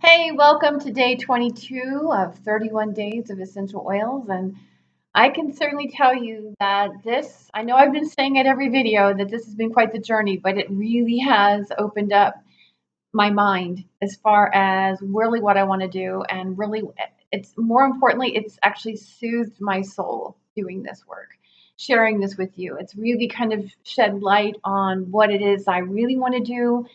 Hey, welcome to day 22 of 31 days of essential oils. And I can certainly tell you that I know I've been saying it every video that this has been quite the journey, but it really has opened up my mind as far as really what I want to do. And really, it's more importantly, it's actually soothed my soul doing this work, sharing this with you. It's really kind of shed light on what it is I really want to do,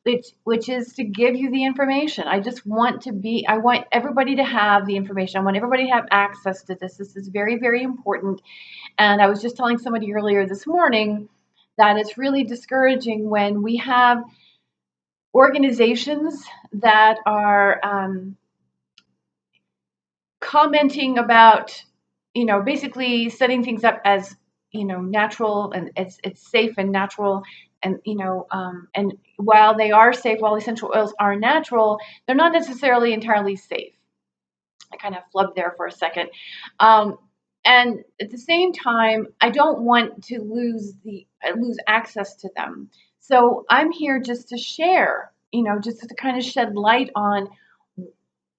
which is to give you the information. I want everybody to have the information. I want everybody to have access to this. This is very, very important. And I was just telling somebody earlier this morning that it's really discouraging when we have organizations that are commenting about, basically setting things up as, natural, and it's safe and natural. And, and while they are safe, while essential oils are natural, they're not necessarily entirely safe. I kind of flubbed there for a second. Um, and at the same time, I don't want to lose access to them. So I'm here just to share, just to kind of shed light on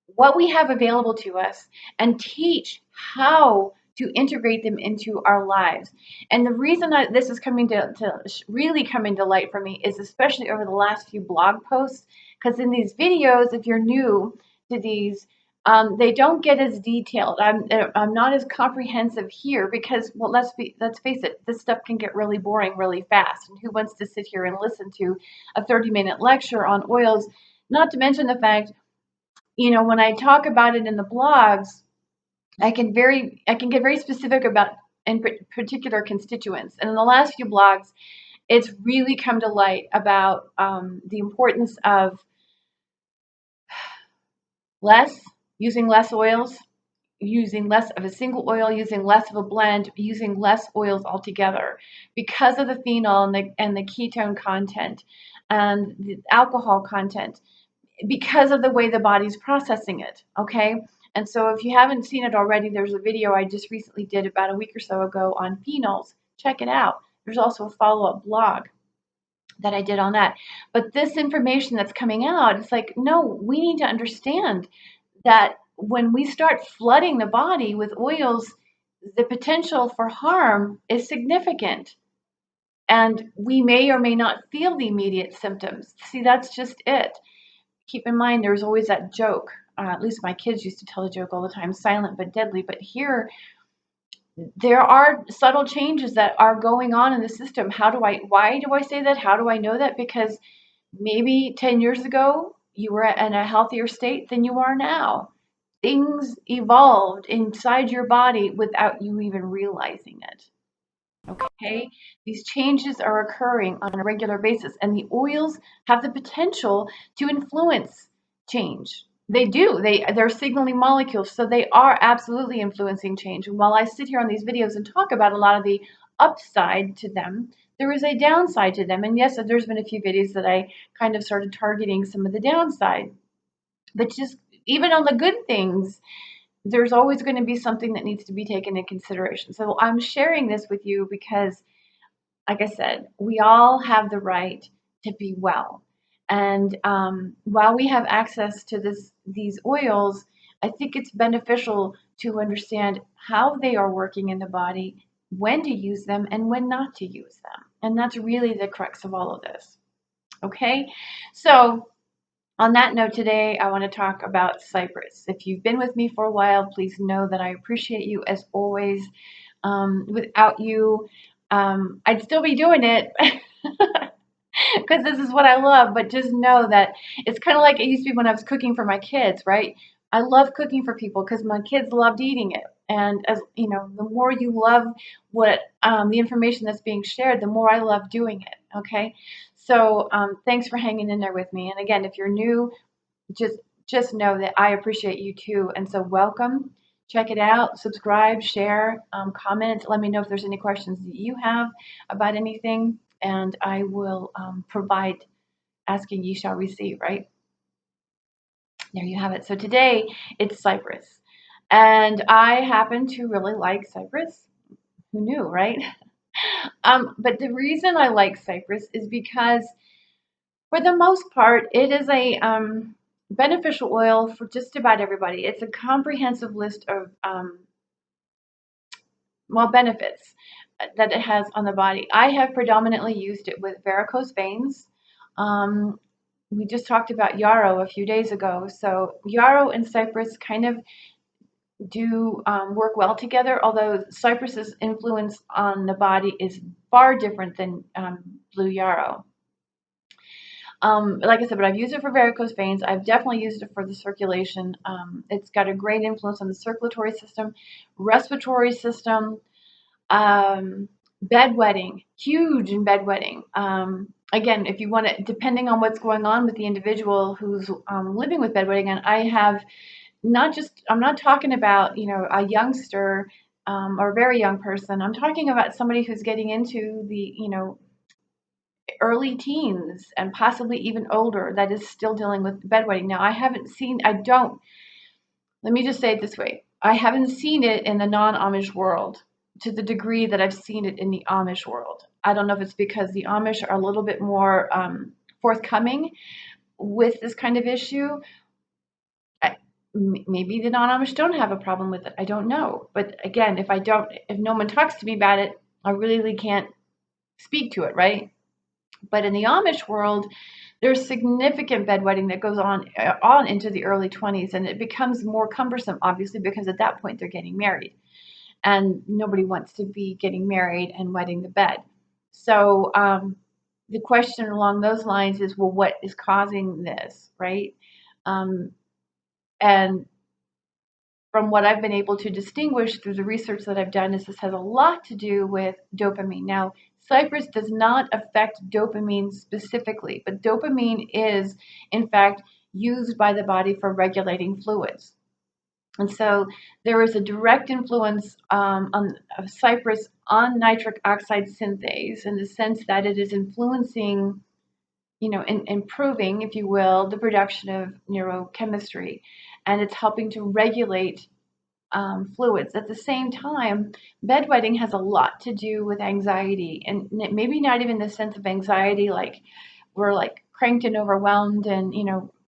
what we have available to us and teach how to integrate them into our lives. And the reason that this is coming to really coming to light for me is especially over the last few blog posts, because in these videos, if you're new to these, they don't get as detailed. I'm not as comprehensive here because, well, let's face it, this stuff can get really boring really fast. And who wants to sit here and listen to a 30-minute lecture on oils? Not to mention the fact, when I talk about it in the blogs, I can get very specific about in particular constituents. And in the last few blogs, it's really come to light about the importance of less using less oils, using less of a single oil, using less of a blend, using less oils altogether because of the phenol and the ketone content and the alcohol content, because of the way the body's processing it. Okay. And so if you haven't seen it already, there's a video I just recently did about a week or so ago on phenols. Check it out. There's also a follow-up blog that I did on that. But this information that's coming out, it's like, no, we need to understand that when we start flooding the body with oils, the potential for harm is significant. And we may or may not feel the immediate symptoms. See, that's just it. Keep in mind, there's always that joke. At least my kids used to tell the joke all the time, silent but deadly. But here, there are subtle changes that are going on in the system. Why do I say that? How do I know that? Because maybe 10 years ago, you were in a healthier state than you are now. Things evolved inside your body without you even realizing it. Okay? These changes are occurring on a regular basis, and the oils have the potential to influence change. They do. They're signaling molecules, so they are absolutely influencing change. And while I sit here on these videos and talk about a lot of the upside to them, there is a downside to them. And yes, there's been a few videos that I kind of started targeting some of the downside. But just even on the good things, there's always going to be something that needs to be taken into consideration. So I'm sharing this with you because, like I said, we all have the right to be well. And while we have access to these oils, I think it's beneficial to understand how they are working in the body, when to use them, and when not to use them. And that's really the crux of all of this. Okay? So, on that note, today I want to talk about Cypress. If you've been with me for a while, please know that I appreciate you as always. Without you, I'd still be doing it because this is what I love. But just know that it's kind of like it used to be when I was cooking for my kids, right? I love cooking for people because my kids loved eating it. And as you know, the more you love what the information that's being shared, the more I love doing it. Okay, so thanks for hanging in there with me. And again, if you're new, just just know that I appreciate you too. And so welcome. Check it out. Subscribe, share, comment. Let me know if there's any questions that you have about anything, and I will provide. Asking ye shall receive. Right there, you have it. So today it's Cypress, and I happen to really like Cypress. Who knew, right? But the reason I like Cypress is because, for the most part, it is a beneficial oil for just about everybody. It's a comprehensive list of benefits that it has on the body. I have predominantly used it with varicose veins. Um, we just talked about yarrow a few days ago. So yarrow and cypress kind of do work well together, although cypress's influence on the body is far different than blue yarrow. Like I said, but I've used it for varicose veins. I've definitely used it for the circulation. It's got a great influence on the circulatory system, respiratory system, bedwetting, huge in bedwetting. Again, if you want to, depending on what's going on with the individual who's living with bedwetting, and I have not just, I'm not talking about, a youngster or a very young person. I'm talking about somebody who's getting into the, early teens and possibly even older that is still dealing with bedwetting. Now, let me just say it this way. I haven't seen it in the non-Amish world to the degree that I've seen it in the Amish world. I don't know if it's because the Amish are a little bit more forthcoming with this kind of issue. Maybe the non-Amish don't have a problem with it. I don't know. But again, if no one talks to me about it, I really can't speak to it, right? But in the Amish world, there's significant bedwetting that goes on into the early 20s, and it becomes more cumbersome, obviously, because at that point they're getting married, and nobody wants to be getting married and wetting the bed. So the question along those lines is, well, what is causing this, right? And from what I've been able to distinguish through the research that I've done is this has a lot to do with dopamine. Now, Cypress does not affect dopamine specifically, but dopamine is, in fact, used by the body for regulating fluids. And so there is a direct influence of Cypress on nitric oxide synthase in the sense that it is influencing, improving, if you will, the production of neurochemistry, and it's helping to regulate fluids. At the same time, bedwetting has a lot to do with anxiety, and maybe not even the sense of anxiety like we're like cranked and overwhelmed and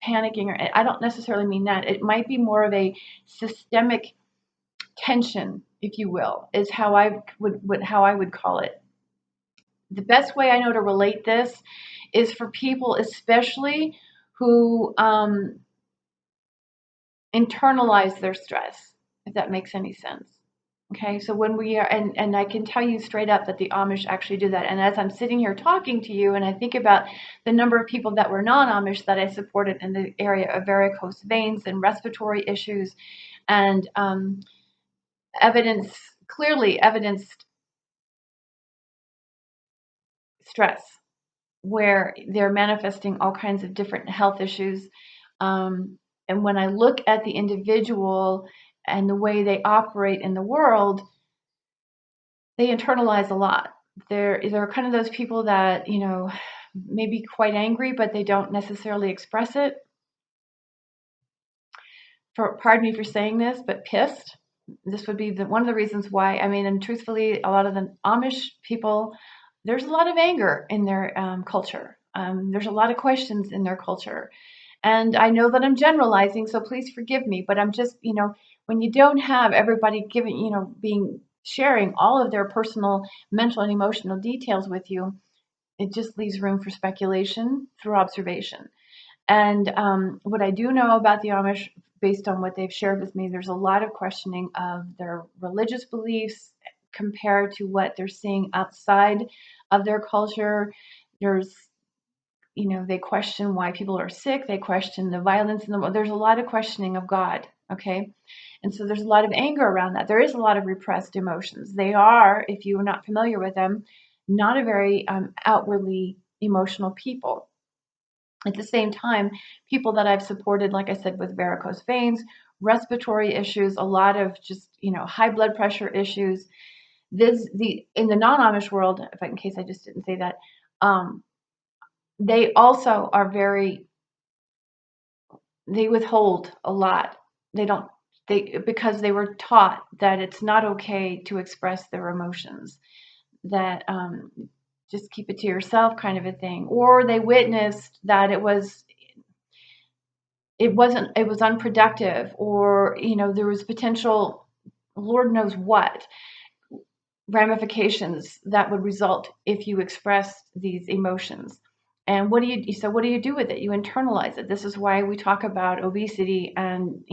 panicking. Or I don't necessarily mean that. It might be more of a systemic tension, if you will, is how I would call it. The best way I know to relate this is for people, especially who internalize their stress, if that makes any sense. Okay, so when we are, and I can tell you straight up that the Amish actually do that. And as I'm sitting here talking to you, and I think about the number of people that were non-Amish that I supported in the area of varicose veins and respiratory issues, and clearly evidenced stress, where they're manifesting all kinds of different health issues. And when I look at the individual and the way they operate in the world, they internalize a lot. They're kind of those people that, may be quite angry, but they don't necessarily express it. Pardon me for saying this, but pissed. This would be one of the reasons why. I mean, and truthfully, a lot of the Amish people, there's a lot of anger in their culture. There's a lot of questions in their culture. And I know that I'm generalizing, so please forgive me, but I'm just, when you don't have everybody sharing all of their personal mental and emotional details with you, it just leaves room for speculation through observation. And what I do know about the Amish, based on what they've shared with me, there's a lot of questioning of their religious beliefs compared to what they're seeing outside of their culture. There's, they question why people are sick. They question the violence in the world. There's a lot of questioning of God, okay? And so there's a lot of anger around that. There is a lot of repressed emotions. They are, if you are not familiar with them, not a very outwardly emotional people. At the same time, people that I've supported, like I said, with varicose veins, respiratory issues, a lot of just, high blood pressure issues. In the non-Amish world, in case I just didn't say that, they also are they withhold a lot. Because they were taught that it's not okay to express their emotions, that just keep it to yourself kind of a thing. Or they witnessed that it was it was unproductive, or there was potential, Lord knows what ramifications that would result if you expressed these emotions. And what do you do with it? You internalize it. This is why we talk about obesity and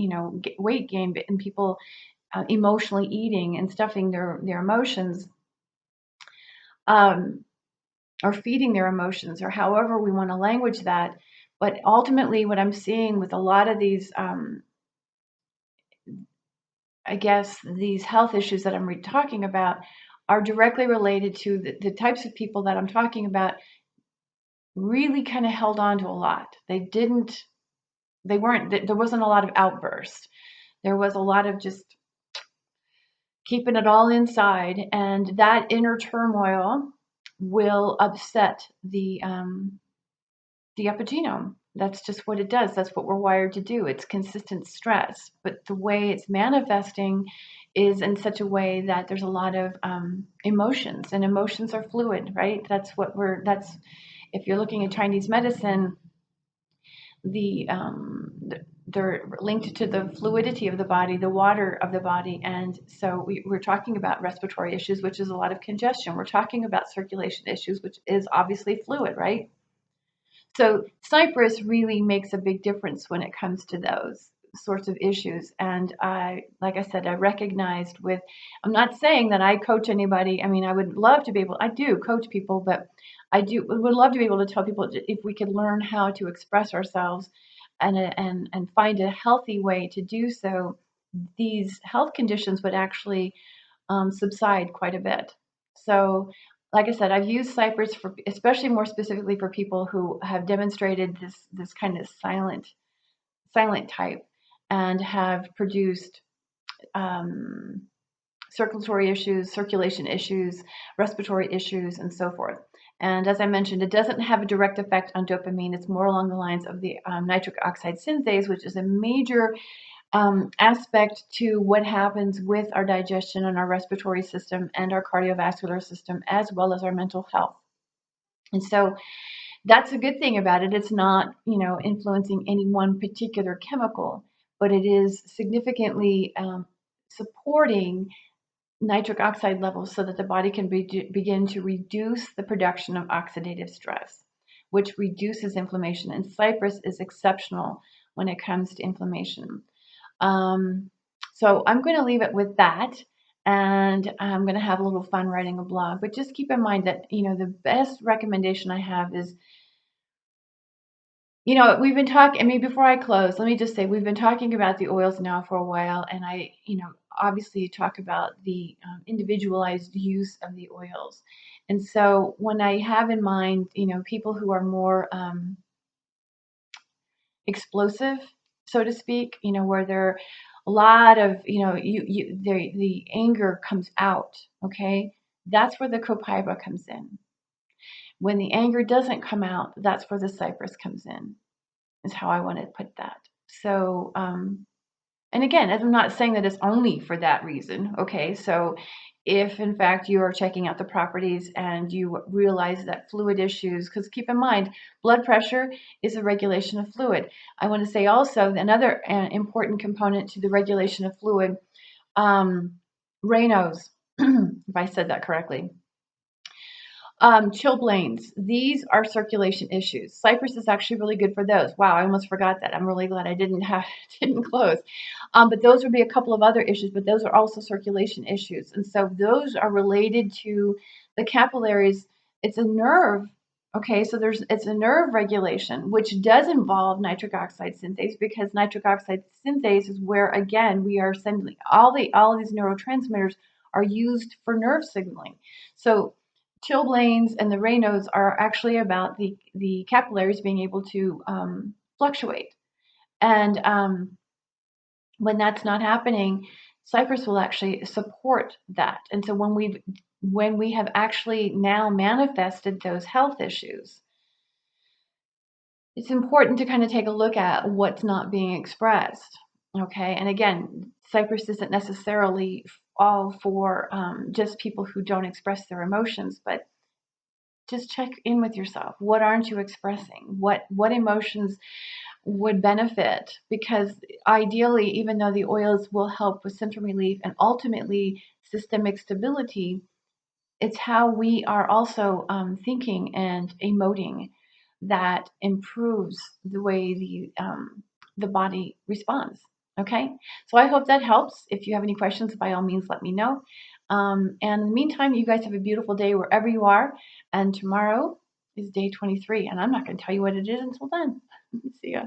weight gain and people emotionally eating and stuffing their emotions, um, or feeding their emotions, or however we want to language that. But ultimately, what I'm seeing with a lot of these, I guess, these health issues that I'm talking about are directly related to the types of people that I'm talking about really kind of held on to a lot. They weren't, there wasn't a lot of outburst. There was a lot of just keeping it all inside, and that inner turmoil will upset the epigenome. That's just what it does. That's what we're wired to do. It's consistent stress, but the way it's manifesting is in such a way that there's a lot of emotions, and emotions are fluid, right? That's if you're looking at Chinese medicine, the they're linked to the fluidity of the body, the water of the body. And so we're talking about respiratory issues, which is a lot of congestion. We're talking about circulation issues, which is obviously fluid, right? So Cypress really makes a big difference when it comes to those sorts of issues. And like I said, I recognized with, I'm not saying that I coach anybody. I mean, I would love to be able, I do coach people, but would love to be able to tell people if we could learn how to express ourselves and find a healthy way to do so, these health conditions would actually subside quite a bit. So, like I said, I've used Cypress for, especially more specifically for people who have demonstrated this kind of silent type, and have produced um, circulatory issues, circulation issues, respiratory issues, and so forth. And as I mentioned, it doesn't have a direct effect on dopamine. It's more along the lines of the nitric oxide synthase, which is a major aspect to what happens with our digestion and our respiratory system and our cardiovascular system, as well as our mental health. And so that's a good thing about it. It's not, influencing any one particular chemical, but it is significantly supporting nitric oxide levels so that the body can begin to reduce the production of oxidative stress, which reduces inflammation. And Cypress is exceptional when it comes to inflammation. Um, so I'm going to leave it with that, and I'm going to have a little fun writing a blog. But just keep in mind that, the best recommendation I have is, we've been talking, I mean, before I close, let me just say we've been talking about the oils now for a while, and I, obviously talk about the individualized use of the oils. And so when I have in mind, people who are more explosive, so to speak, where there a lot of, the anger comes out, okay? That's where the copaiba comes in. When the anger doesn't come out, that's where the cypress comes in, is how I want to put that. So, and again, I'm not saying that it's only for that reason, okay? So if in fact you are checking out the properties and you realize that fluid issues, because keep in mind, blood pressure is a regulation of fluid. I want to say also another important component to the regulation of fluid, Raynaud's, if I said that correctly. Chilblains, these are circulation issues. Cypress is actually really good for those. Wow, I almost forgot that. I'm really glad I didn't close. But those would be a couple of other issues, but those are also circulation issues. And so those are related to the capillaries. It's a nerve. Okay, so it's a nerve regulation, which does involve nitric oxide synthase, because nitric oxide synthase is where, again, we are sending all of these neurotransmitters are used for nerve signaling. So chilblains and the Raynaud's are actually about the capillaries being able to fluctuate. And when that's not happening, Cypress will actually support that. And so when we have actually now manifested those health issues, it's important to kind of take a look at what's not being expressed. Okay, and again, Cypress isn't necessarily all for just people who don't express their emotions, but just check in with yourself. What aren't you expressing? What emotions would benefit, because ideally, even though the oils will help with symptom relief and ultimately systemic stability, it's how we are also thinking and emoting that improves the way the body responds. Okay, so I hope that helps. If you have any questions, by all means, let me know. And in the meantime, you guys have a beautiful day wherever you are. And tomorrow is day 23, and I'm not going to tell you what it is until then. See ya.